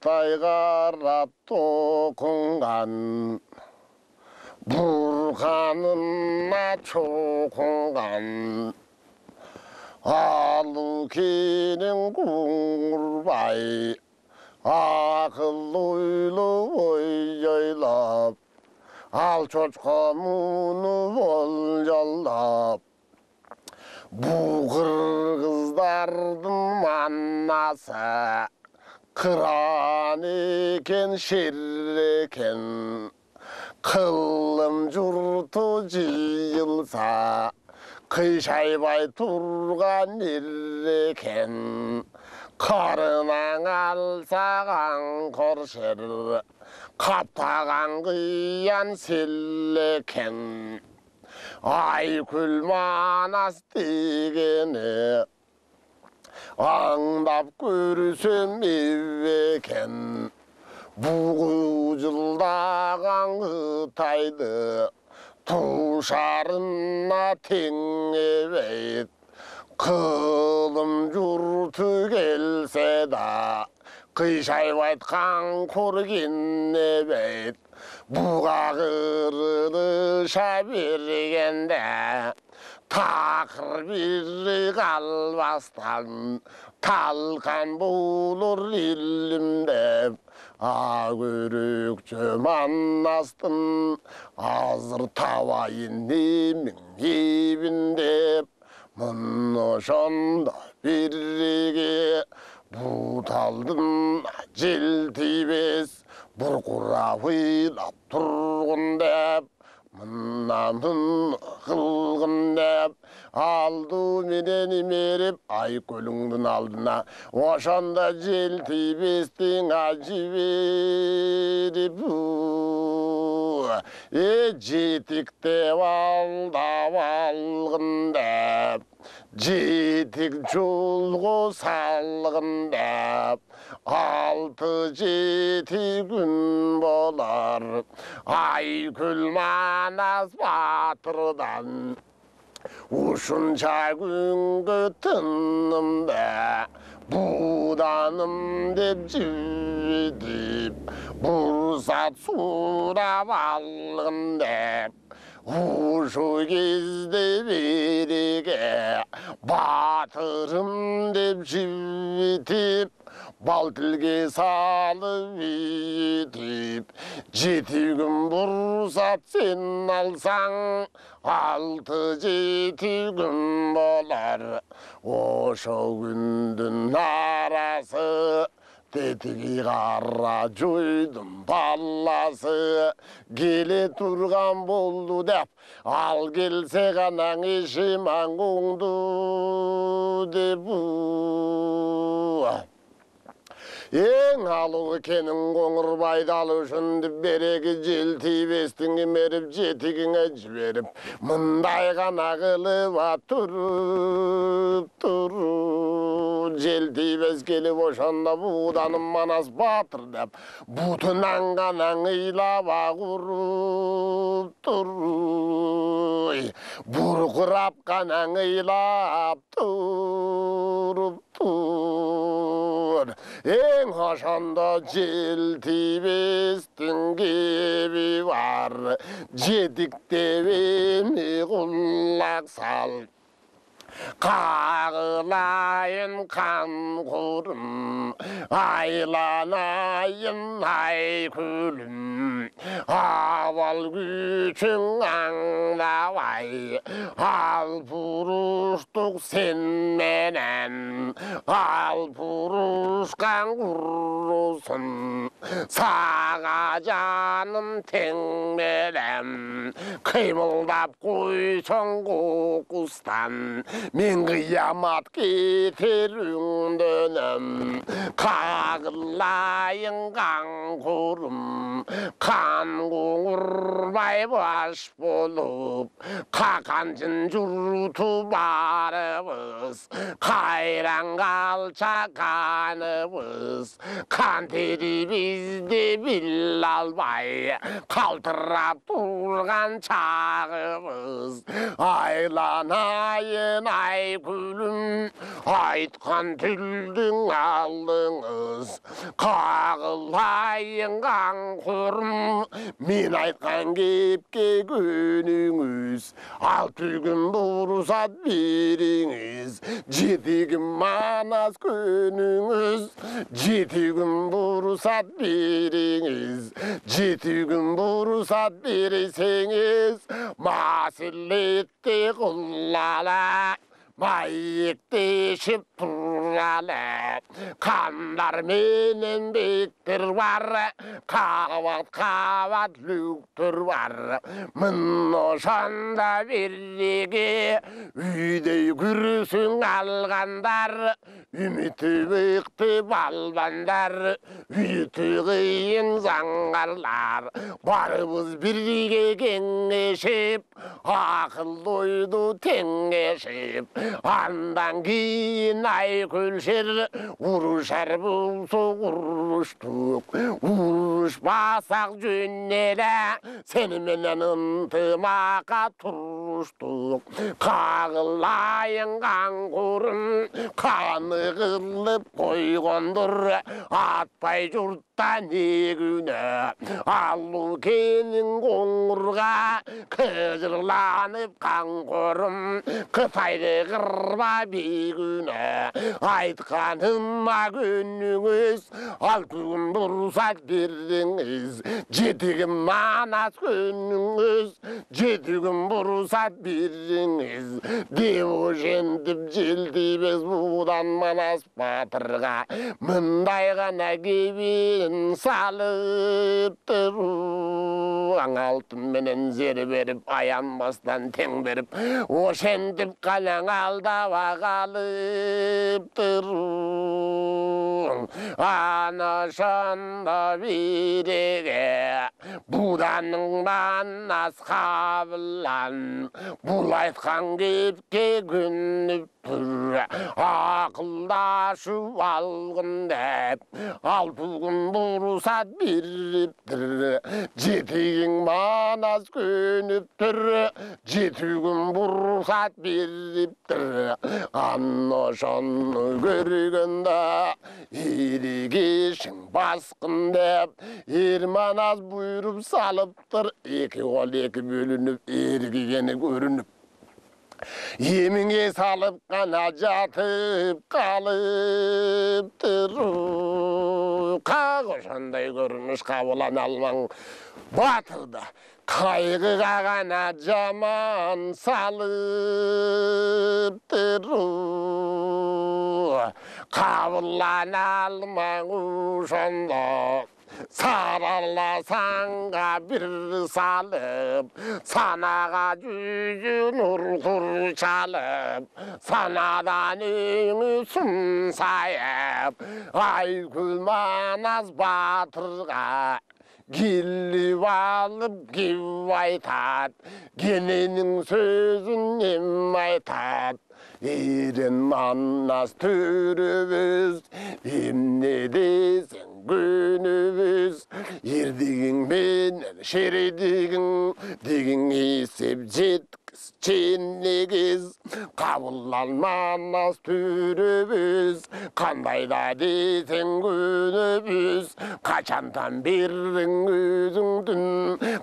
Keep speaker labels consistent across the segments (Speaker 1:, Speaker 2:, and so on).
Speaker 1: тай қара тоқынған бурқанына чоқынған алу кенен қоңырбай ақыл ойлы ой ойлап ал чоққа мұны болжалап бұл қырғыздардың маннасы қыран екен шер екен қылым жұрты жиылса қишайбай тұрған ер екен қарынан алсаған қоршер қаптаған қиян сел екен айкүл манас дегені аңдап көрсем екен бұғы жылдаған қытайды тушарына тең ебейт қылым жұрты келсе да қишайбай айтқан көрген ебейт бұға қырылыша бергенде тақыр бір қалбастан талқан болыр елім деп көрікші маннастың азыр табайын немің ебін деп мұны шонда береге бұталдың жел тибес бұрқырап ойлап тұрғын деп мұнан қылғын деп алды менен емеріп айкөліңдің алдына ошанда жел тибестің жіберіп жетіктеп алдап алғын деп жетік жолғы салғын деп 6-7 күн болар айкүл манас батырдан ушунча күнгө тынымда буданым деп жібедіп бұрсат сурап алғын деп ушу кезде береге батырым деп жібедіп бал тілге салып етіп 7 күн бұрсат сен алсаң 6-7 күн болар ошо күндің арасы тетігі қара жойдым баласы келе тұрған болды деп ал келсе ғанаң ешіман қоңды деп ең алығы кенің қоңырбайды алу үшін береге жел тибестің емеріп жетігіңе жіберіп мұндай ғана қылып тұрып жел тибес келіп ошанда буданым манас батыр деп бұтынан ғана ұйлап ұрып тұр бұрқырап қана ұйлап тұрып тұр ең қашанда жел тибестің кебі бар жетіктеп еме құлақ сал қағылайын қан құрым айланайын айкүлім авал күшің аңдабай ал бұрыштық сен менен ал бұрышқан құрысын саға жаным тең берем қимылдап қойсаң қоқыстан мен қиямат кетер өңденім қағылайын қаңқұрым қан қоңырбай баш болып қақанжын жұрты барыбыз қайран қалша қаныбыз қан теріп кезде Билалбай қалтырап тұрған шағымыз. Айланайын ай күлім, айтқан тілдің алдыңыз. Қағылайын қаңқұрым, мен айтқан кепке көніңіз. 6 күн бұрсат беріңіз, 7 күн манас көніңіз. 7 күн бұрсат беріңіз, 7 күн бұрсат бересеңіз. Масылетте құлала, майекте шеп тұралы. Қандар менен бектір бар, қават люктір бар. Мын ошанда береге үйдей күрсің алғандар. Үміті бекті балбандар, үйті қиын заңғарлар. Барыбыз бірге кеңешіп, ақыл ойды теңешіп. Андан кейін ай көлшер, ұрышар бұлсы ұрыштық. Ұрыш басақ жөннелі, сеніменен ынтымақа тұрыштық. Қағылайын қаңқұрын, қаны қылып қойғандыр, атпай жұртта не күні. Алу кенің қоңырға, қыжырланып қаңқұрым, Қытайды қырба бейгүні. Айтқаныма көніңіз, 6 күн бұрсат бердіңіз. 7 күн манас көніңіз, 7 күн бұрсат бердіңіз. Деп ожендіп желдейбіз бұдан Манас батырға. Мындай ғана кебен салып тұру. Аңалтын менен зер беріп, аянбастан тең беріп, ошендіп қалаң алдап ағалып тұру. Анашанда береге, бұданың манас қабылан, бұл айтқан кепке күніп тұр. Ақылдашу алғын деп, 6 күн бұрсат беріптір. 7 күн манас көніп тұр, 7 күн бұрсат беріптір. Анашаны көргенде ерегешің басқын деп, Манас бұйырып салыптыр. 2 қол 2 бөлініп, ергегені көрініп. Еміңе салып қана жатып қалып тұру. Қағышандай көрініш қабылан алмаң батырда. Қайғыға ғана жаман салып тұру. Қабылан алмаң ұшанда. Сараласаңға бір салып, санаға жүзін ұрқыр чалып, санадан өңі сұм сайып, айгүл Манас батырға келіп алып кеп айтат, кененің сөзін ем айтат. Ерін Манас төрібіз, емне десең көнібіз, ердеген менен шередеген, деген есеп жеткіз ченнегіз. Қабылан Манас төрібіз, қандайда десең көнібіз, қачантан бердің өзіңдің,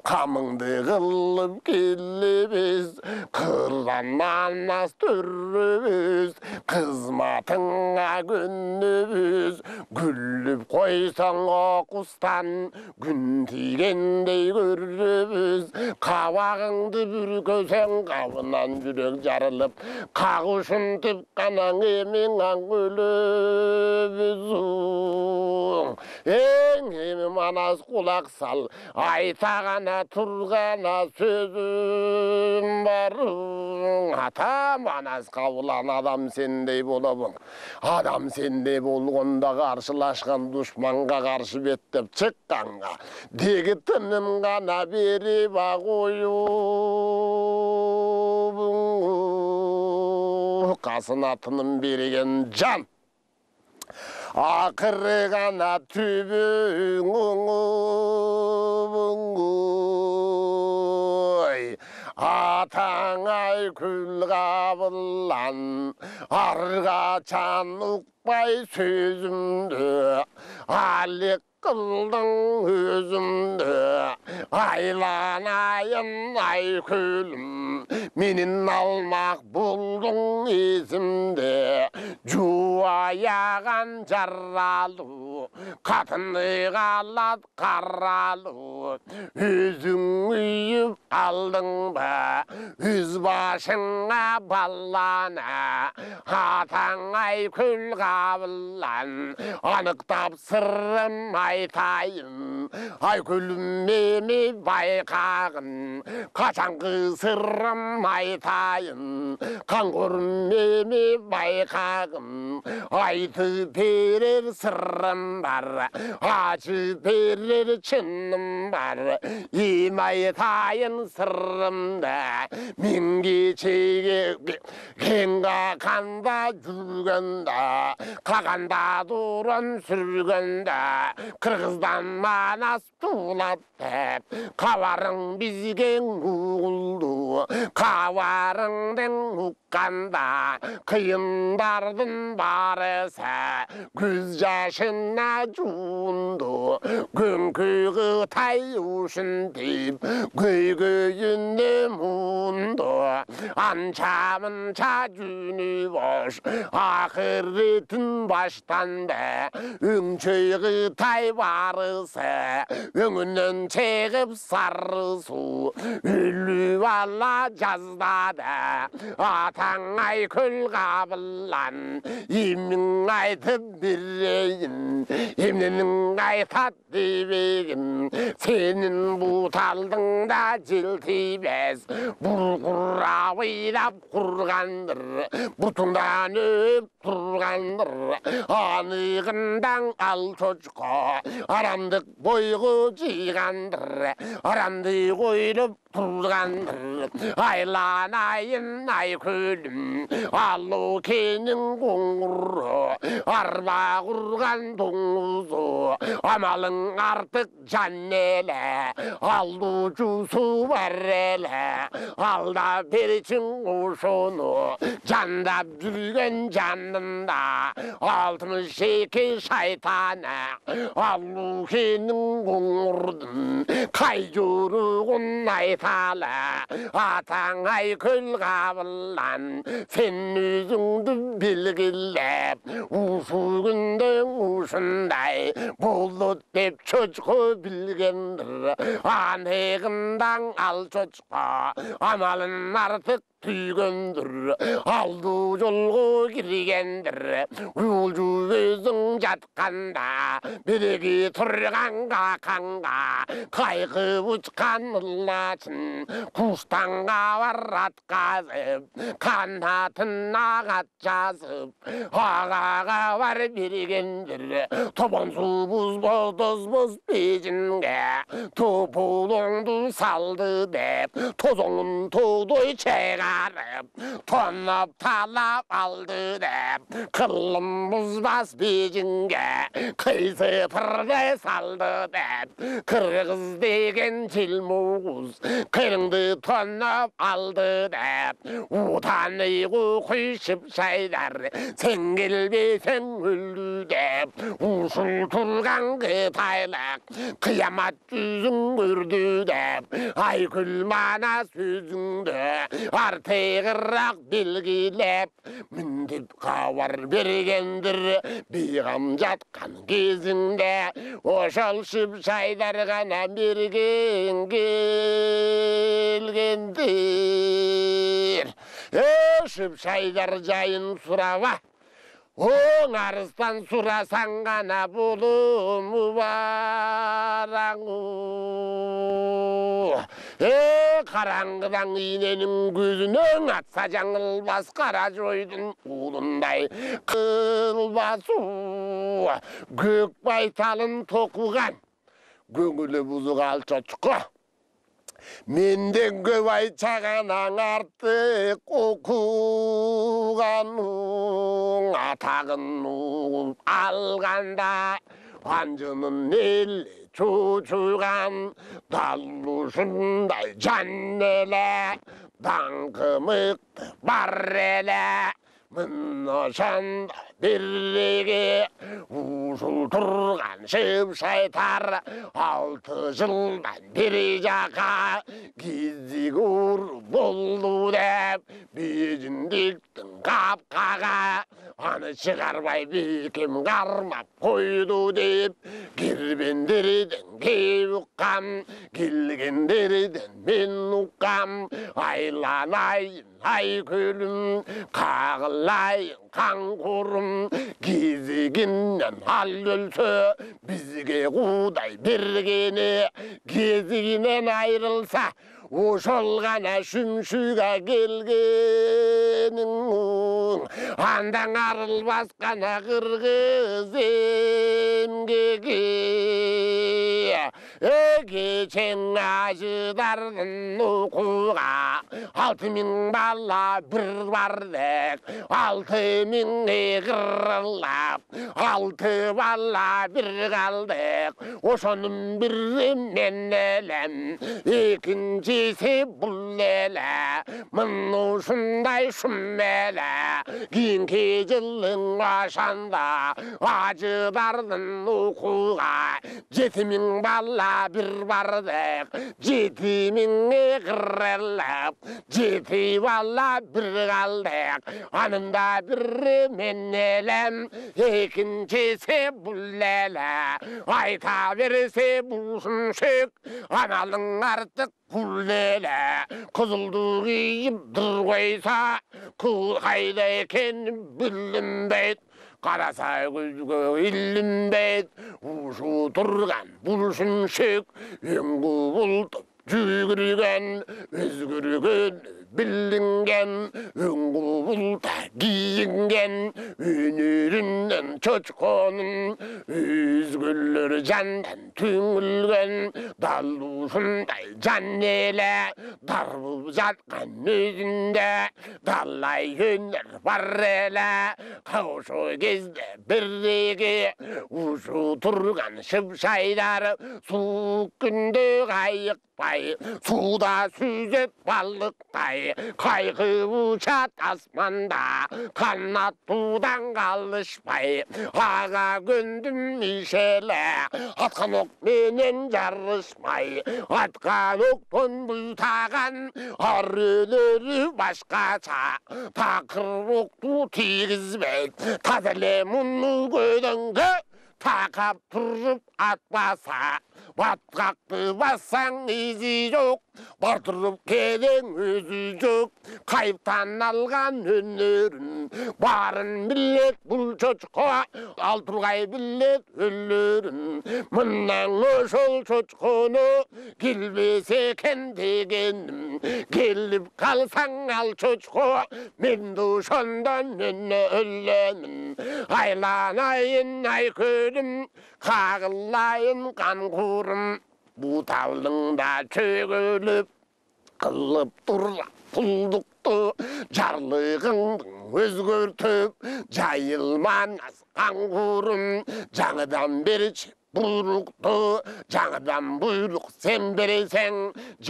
Speaker 1: қамыңды қылып келебіз. Қырдан Манас төрібіз, қызматыңа көнібіз, гүліп қойсаң оқыстан, күн тигендей көрібіз. Қабағыңды бүркөсең, қабынан жүрек жарылып, қағышын тіп қанан емің өлібіз. Емі Манас құлақ сал, айтағана тұрғана сөзім бар. Ата Манас қабылан адам сендей болабың. Адам сендей болғанда қаршылашқан дұшманға қаршы беттеп шыққанға, дегі тыным ғана беріп ағойып. Қасына тыным береген жан, ақыры ғана түбің оңы атаңай күл қабылан арғачан ұқпай сөзімді алек қылдың өзімді айланайын ай күлім менен алмақ болдың есімді жуаяған жаралу қатынды қалат қаралу өзің үйіп алдың ба өз башыңа баллана атаңай күл қабылан анықтап сырым айтайын ай күлмеме байқағын қашанғы сырым айтайын қаңғырмеме байқағын айтып берер сырым бар ашып берер шыным бар ем айтайын сырымды мен кешеге кенға қанда жүргенде қағанда дұрын сүргенде қырғыздан манас тулап деп қаварың бізге ұғылды қаварыңдың ұққанда қиындардың барысы көз жашына жуынды көңкөгі тай үшін деп көйгөйіне мұнды анша мұнша жүні бош ақыретін баштанды өңшөйгі тай барысы өңінен чегіп сары су өліп ала жаздады атаңай күл қабылан емің айтып берейін емненің айтат дебегін сенің бұталдың да желтейбез бұрғыра ойдап құрғандыр бұтыңдан өп тұрғандыр анығындан ал чочқа арамдық бойғы жиғандыр арамды қойып тұрғандыр айланайын ай көлім алу кенің қоңыры арба құрған доңызы амалың артық жаннелі алду жусу бар әлі алда берсің ошоны жандап жүрген жанында 62 шайтаны алу кенің қоңырдың қай жұрығын айталы атаңай күл қабылан сен өзіңді белгілеп ушу күндің ушындай болды деп чочқы білгендір анығындан ал чочқа амалын артық түйгендір алду жолғы кіргендір ұлжу өзің жатқанда береге тұрғанға қанға қайғы ұчқан ұлласын құштанға бар атқазып қанатын ағат жазып ағаға бар бергендір тобонсу бұз бежінге топулыңды салды деп тозоңын тодой чеға тонап талап алды деп қылым бұзбас бежінге қисы пырды салды деп қырғыз деген желмоғыз қырыңды тонап алды деп утаны құйшып шайдар сен келбесең өлді деп ушыл тұрған қытайлық қиямат жүзің көрді деп айкүл мана сөзіңді артығырақ белгілеп міндеп хабар бергендір бейғам жатқан кезіңде ошол шайдар ғана берген келгендір шайдар жайын сұрава оң арыстан сұрасаң ғана болуму бараңу қараңғыдан иненің көзінен атса жаңылбас қара жойдың ұлындай қылбасу көк байталын тоқыған көңілі бұзық алчочқы Менден көп айтсағанаң артық оқығаның атағын алғанда анжының елі чучуған далушындай жан елі даңқы мықты бар елі мұношанда біреге ушыл тұрған шып шайтар 6 жылдан бері жақа кезік ұр болду деп бейжіндіктің қапқаға аны шығарбай бекем қармап қойду деп кербендерден кеп ұққам келгендерден мен ұққам айланайын ай көлім қағылайын қаңқұрым кезігінен ал өлсө бізге қудай бергені кезігінен айрылса ошол ғана шүмшүға келгенің андан арылбас қана қырғыз емгеге кечен ажыдардың оқуға 6000 бала бір бардық 6000 қырылап 6 бала бір қалдық ошоның бірі мен елем екіншісі бұл елі мын ушундай шум елі кейінгі жылың ашанда ажыдардың оқуға 7000 бала bir bardak 7000 kırılıp 7 valla bir kaldık anında bir men elem ikincisi bullele ayta verirse bulsun analın artık kullele kızıldı giyip dur koysa kul hayda eken bilinbeyt қараса көзге ілінбейді ушу тұрған бұлшыншек өңгі бұлтып жүгірген өзгірген білінген өңгі бұлта киінген өнерінен чочқонын өзгелер жандан түңілген далушындай жан елі дарбып жатқан өзінде далай өнер бар елі қаушы кезде бірреге ушу тұрған шыпшайдар суық күнде қайықпай суда сүзіп балықтай қайғы ұшат аспанда қанат тудан қалышпай аға көндім ишелі атқан оқ менен жарышмай атқан оқтан бұйтаған ар өлері башқаша тақыр оқту тигізбейді тазеле мұны көдіңгі тақап тұрып атпаса батқақты бассаң ізі жоқ бар тұрып келең өзі жоқ қайыптан алған өнерін барын білет бұл чочқа ал тұрғай білет өлерін мынан ошол чочқоны келбесе екен дегенім келіп қалсаң ал чочқа мен де ошондан өлемін айланайын ай көлім қағылайын қанқұрым бұталдың да чөгіліп қылып тұрла пұлдықты жарлығыңдың өзгөртіп жайылман асқан құрым жаңадан берші бұйрықты жаңадан бұйрық сен бересең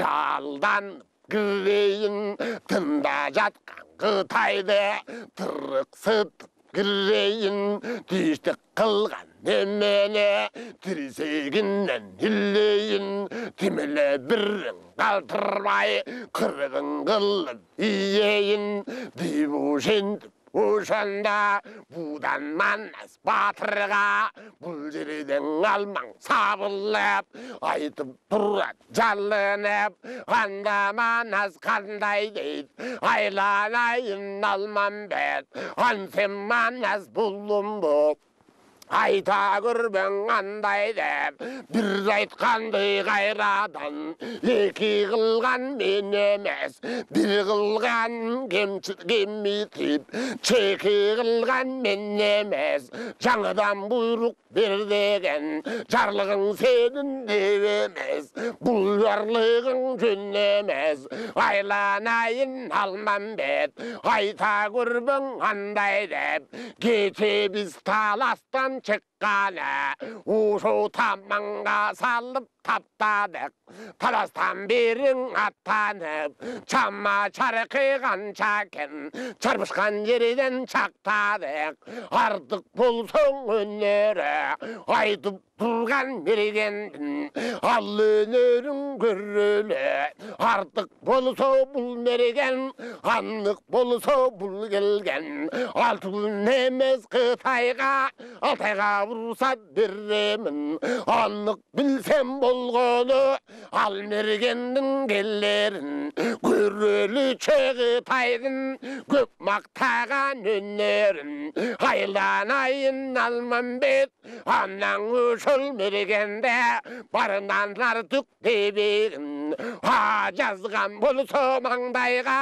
Speaker 1: жалданып кірейін тында жатқан қытайды тырықсытып кірейін түйістік қылған немене тірсегінен ілейін тимелі бірін қалтырмай қырғын қылып иейін деп ошентіп ошанда будан манас батырға бұл жерден алмаң сабылып айтып тұрады жалынып анда манас қандай дейді айланайын алмам бет ансен манас бұлым боп айта көрбеңандай деп бір айтқанды қайрадан екі қылған мен емес бір қылған кемітіп чекі қылған мен емес жаңадан бұйрық бер деген жарлығың сенің деп емес бұл жарлығың жөн емес айланайын Алмамбет айта көрбің андай деп кете біз таластан шыққаны ушу таманға салып таптадық таластан берің аттанып чама чарқы қанша кен чарпышқан жерден чақтадық артық болсаң өнері айтып тұрған мергендің ал өнерің көрілі артық болса бұл мерген анық болса бұл келген алтын емес Қытайға Алтайға ұрса беремін анық білсем болғаны ал мергендің келерін көрілі Қытайдың көп мақтаған өнерін айланайын Алмамбет анаң өшіл мергенде барынан артық дебегін жазған болса маңдайға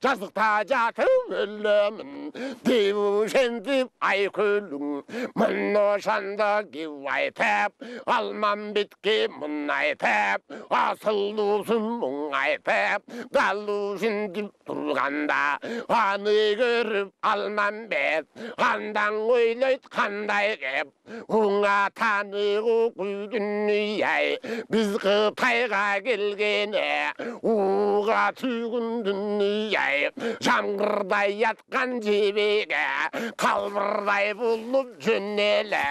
Speaker 1: жазықта жатып өлемін деп жендіп айкөлің мұны шанда кеу айтып Алмамбетке мұн айтып асыл досым мұң айтып қалу жендіп тұрғанда аны көріп Алмамбет андан ойлайды қандай кеп оңа танығы құйдың ай біз Қытайға келгені уға түйгіндің ай жаңғырдай ятқан жебеге қалбырдай болып жөнелі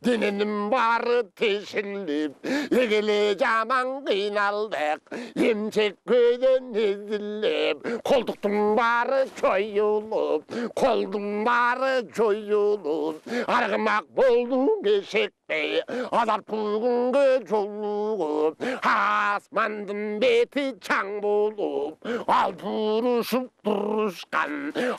Speaker 1: денінің бары тешіліп егілі жаман қиналдық емшек көден езіліп қолдықтың бары жойылып қолдың бары жойылып арғымақ болдың кешекпей азап күнге жолығып асмандың беті чаң болып ал тұрышып тұрышқан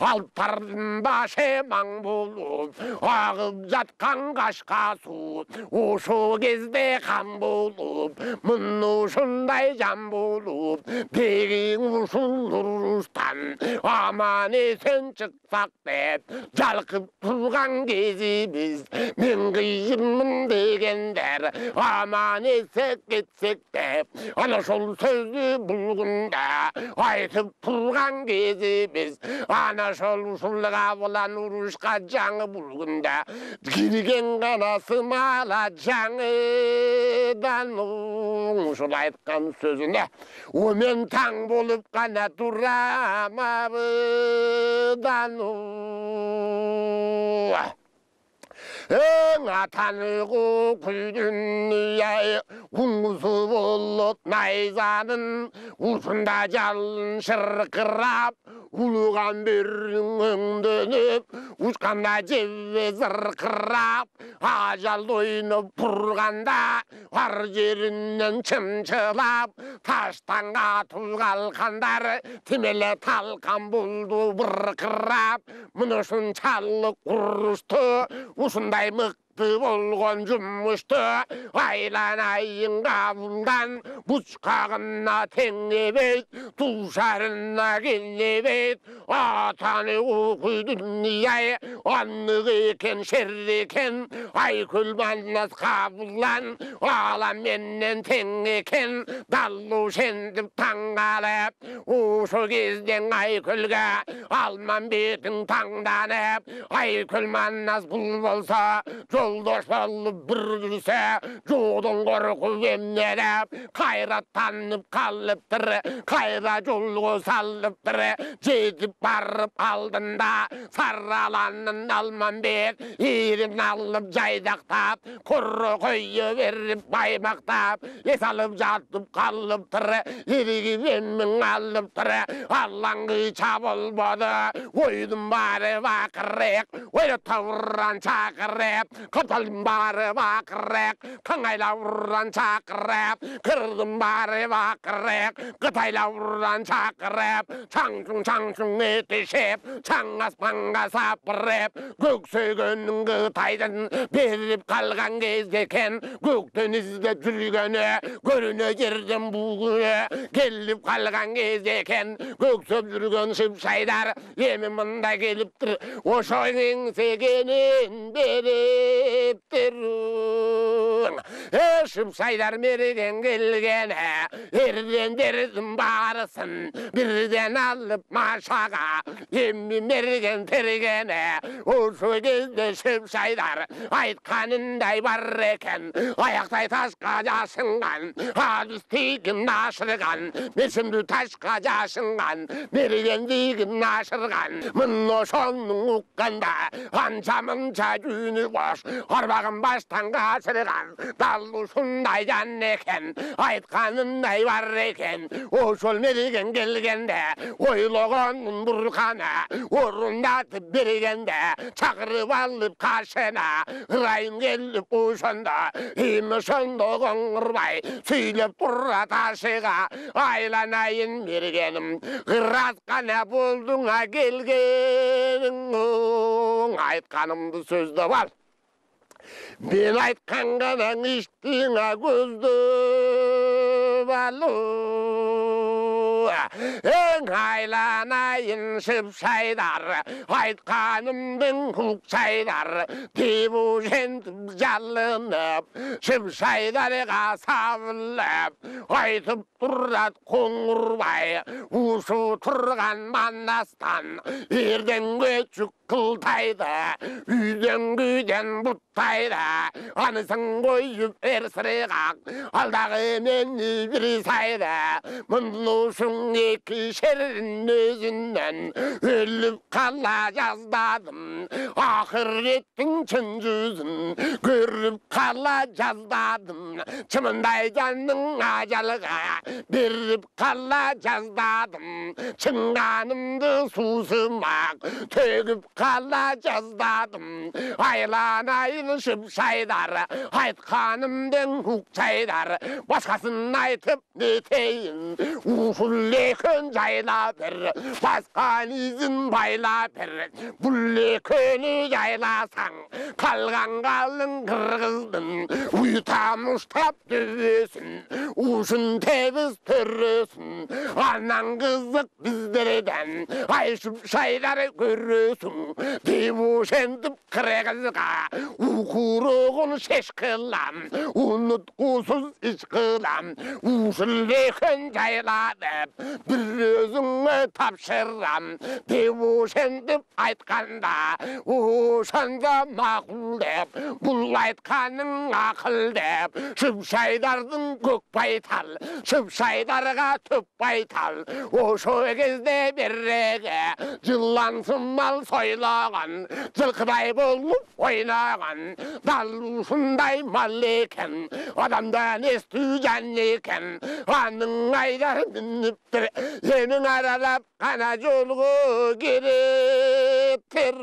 Speaker 1: алыптардың башы маң болып ағып жатқан қашқа су ошу кезде қан болып мұны ұшындай жан болып деген ұшын ұрыстан аман есен шықсақ деп жалқып тұрған кезіміз мен қиынмын дегендер аман есек кетсек деп ана сол сөзді бұл күнде айтып тұрған кезіміз ана сол ұшылға болан ұрышқа жаңы бұл күнде кірген қанасы мала жаңыдан ұшыл айтқан сөзіне омен таң болып қана тұрамабыдан атанығы күйдің ай құңғысы болып найзаның ұшында жалын шырқырап ұлыған берің өңденіп ұшқанда жебе зырқырап ажал ойынып тұрғанда ар жерінен чымчылап таштанға тұлғалқандар тимелі талқан болды бұрқырап мұнышын чалық ұрысты осындай мықты болған жұмысты айланайын қабылдан бұшқағына теңебейт тұлшарына келебейт атаны оқыдың ай анық екен шер екен айкөл маннас қабылдан алам менен тең екен далу шендіп таңғалып осы кезден айкөлге Алмамбетің таңданып айкөл маннас бұл болса жолдаш болып бір жүрсе жолдың қорқып емнелеп қайраттанып қалыптыр қайра жолға салыптыр жетіп барып алдында сараланын Алмамбет ерін алып жайдақтап құры қойы беріп баймақтап ес алып жатып қалыптыр ерігіп емін алыптыр аллаңғы чабылбады ойдың бары бақырек ойлы тауыран шақыреп kaptalım bari bakrek kangayla vuran çakrep kırdım bari bakrek kıtayla vuran çakrep çang etişip çangas pangas aprep göksөгөннің kıtaydan berip kalgan kezdeken gökten izlep жүрgeni görüne girdim bugüne gelip kalgan kezdeken göksöp жүрgön şıpşaydar yemi mında geliptir oşoyun segenin beriptir şıpşaydar meriden gelgene erden derdim barısın birden alıp maşaga yemi mergen tergene oşo gezde şıpşaydar aytkanınday var eken ayaktay taşka jaşıngan hadistigin naşırgan mesimdi taşka jaşıngan mergendigin naşırgan mınno şonun ukkanda anca günü boş harbağın baştan kaçırgan dallı şunday can eken aytkanınday var eken oşol mergen gelgende oyloğanın burkana orundatıp bergende çakırıp alıp karşına Rayın gelip uşanda İmişonda qoңғырбай Süylep durra taşıga Aylanayın mergenim Kırasqana bulduna gelgenin Aytkanımdı sözde var Ben aytkangadan iştiğine gözde balı En aylanayın şıpşaydar Aytkanımdın hukçaydar Tibu şentip jalınıp Şıpşaydarıga savılıp Aytıp durrat qoңғырбай Uşu turgan mandastan Erden göçük kıltaydı Üyden güden buttaydı Anısın koyup ersirgak Aldağı meni bir saydı Mundluşun iki şerin özünden Ölüp kalla yazdadım Ahirettin çın yüzün Görüp kalla yazdadım Çımınday canın acalığa Berip kalla yazdadım Çınganımdı susumak Tögüp kalla yazdadım Aylanayın şıpşaydar Aytkanımden hukçaydar Başkasın aytıp neteyin Uşullekön jayla bir Baskan izin bayla bir Bullekönü jaylasan Kalgan kalın kırgızdın Uyutamış tap dövüsün Uşun teviz törüsün Anan kızık bizlerden Ay şıpşaydar görüsün Devu şendip kırgızga Ukuruğun şeşkılam Unutkusuz iş kılam Uşullekön jayladıp Bir özüne tapşırram Devu şendip aytkanda Uşanda makul dep Bul aytkanın akıl dep Şıpşaydardın kök baytal Şıpşaydarga töp baytal Oşo gezde berrege Cıllansın mal soylağan Cılkıday bolup oynagan Dalluşunday mal eken Adamdan estügen eken Anın aydar miniptir Yenin aralap kana jolgu giriptir